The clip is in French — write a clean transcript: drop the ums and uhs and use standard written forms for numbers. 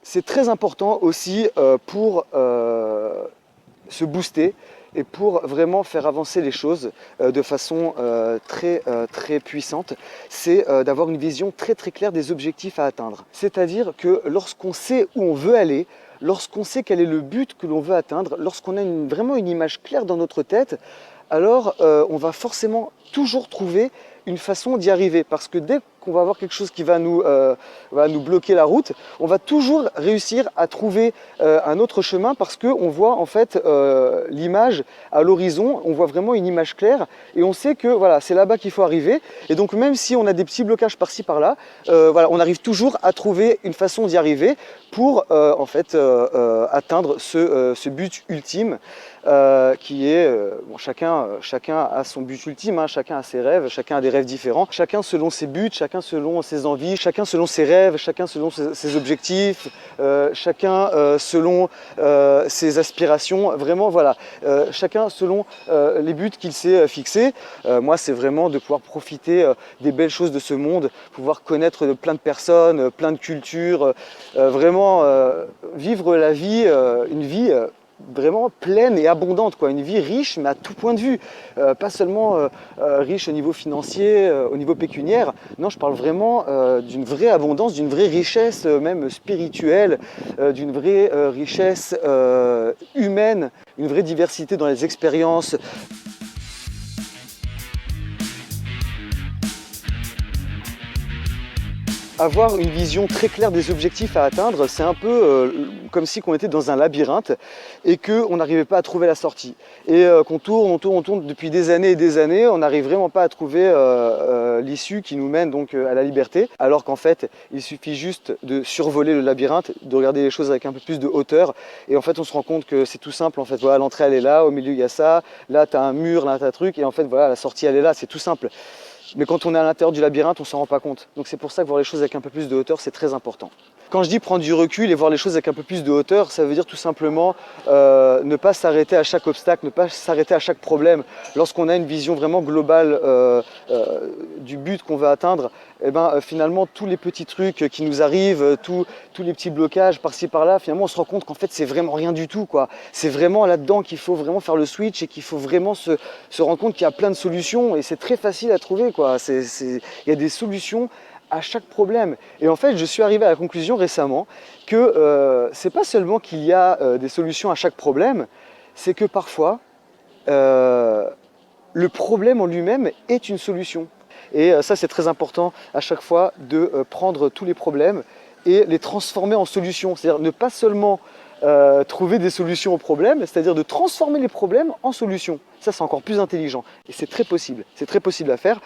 C'est très important aussi pour se booster et pour vraiment faire avancer les choses de façon très puissante, c'est d'avoir une vision très claire des objectifs à atteindre. C'est-à-dire que lorsqu'on sait où on veut aller, lorsqu'on sait quel est le but que l'on veut atteindre, lorsqu'on a vraiment une image claire dans notre tête, alors on va forcément toujours trouver une façon d'y arriver. Parce que dès qu'on va avoir quelque chose qui va nous bloquer la route, on va toujours réussir à trouver un autre chemin parce qu'on voit en fait l'image à l'horizon, on voit vraiment une image claire et on sait que voilà, c'est là-bas qu'il faut arriver. Et donc même si on a des petits blocages par-ci par-là, voilà, on arrive toujours à trouver une façon d'y arriver pour en fait atteindre ce but ultime qui est, bon, chacun a son but ultime, hein, chacun a ses rêves, chacun a des rêves différents, chacun selon ses buts, chacun selon ses envies, chacun selon ses rêves, chacun selon ses objectifs, chacun selon ses aspirations, vraiment voilà, chacun selon les buts qu'il s'est fixés. Moi c'est vraiment de pouvoir profiter des belles choses de ce monde, pouvoir connaître plein de personnes, plein de cultures, vraiment vivre la vie, une vie vraiment pleine et abondante, quoi. Une vie riche mais à tout point de vue, pas seulement riche au niveau financier, au niveau pécuniaire, non, je parle vraiment d'une vraie abondance, d'une vraie richesse même spirituelle, d'une vraie richesse humaine, une vraie diversité dans les expériences. Avoir une vision très claire des objectifs à atteindre, c'est un peu comme si on était dans un labyrinthe et qu'on n'arrivait pas à trouver la sortie. Et qu'on tourne, on tourne depuis des années et des années, on n'arrive vraiment pas à trouver l'issue qui nous mène donc à la liberté. Alors qu'en fait, il suffit juste de survoler le labyrinthe, de regarder les choses avec un peu plus de hauteur. Et en fait, on se rend compte que c'est tout simple. En fait, voilà, l'entrée elle est là, au milieu il y a ça, là tu as un mur, là tu as un truc. Et en fait, voilà, la sortie elle est là, c'est tout simple. Mais quand on est à l'intérieur du labyrinthe, on ne s'en rend pas compte. Donc c'est pour ça que voir les choses avec un peu plus de hauteur, c'est très important. Quand je dis prendre du recul et voir les choses avec un peu plus de hauteur, ça veut dire tout simplement ne pas s'arrêter à chaque obstacle, ne pas s'arrêter à chaque problème. Lorsqu'on a une vision vraiment globale du but qu'on veut atteindre, eh ben, finalement tous les petits trucs qui nous arrivent, tous les petits blocages par-ci par-là, finalement on se rend compte qu'en fait c'est vraiment rien du tout, quoi. C'est vraiment là-dedans qu'il faut vraiment faire le switch et qu'il faut vraiment se rendre compte qu'il y a plein de solutions et c'est très facile à trouver, quoi. Il y a des solutions à chaque problème. Et en fait, je suis arrivé à la conclusion récemment que c'est pas seulement qu'il y a des solutions à chaque problème, c'est que parfois, le problème en lui-même est une solution. Et ça, c'est très important à chaque fois de prendre tous les problèmes et les transformer en solutions. C'est-à-dire ne pas seulement trouver des solutions aux problèmes, c'est-à-dire de transformer les problèmes en solutions. Ça, c'est encore plus intelligent et c'est très possible à faire.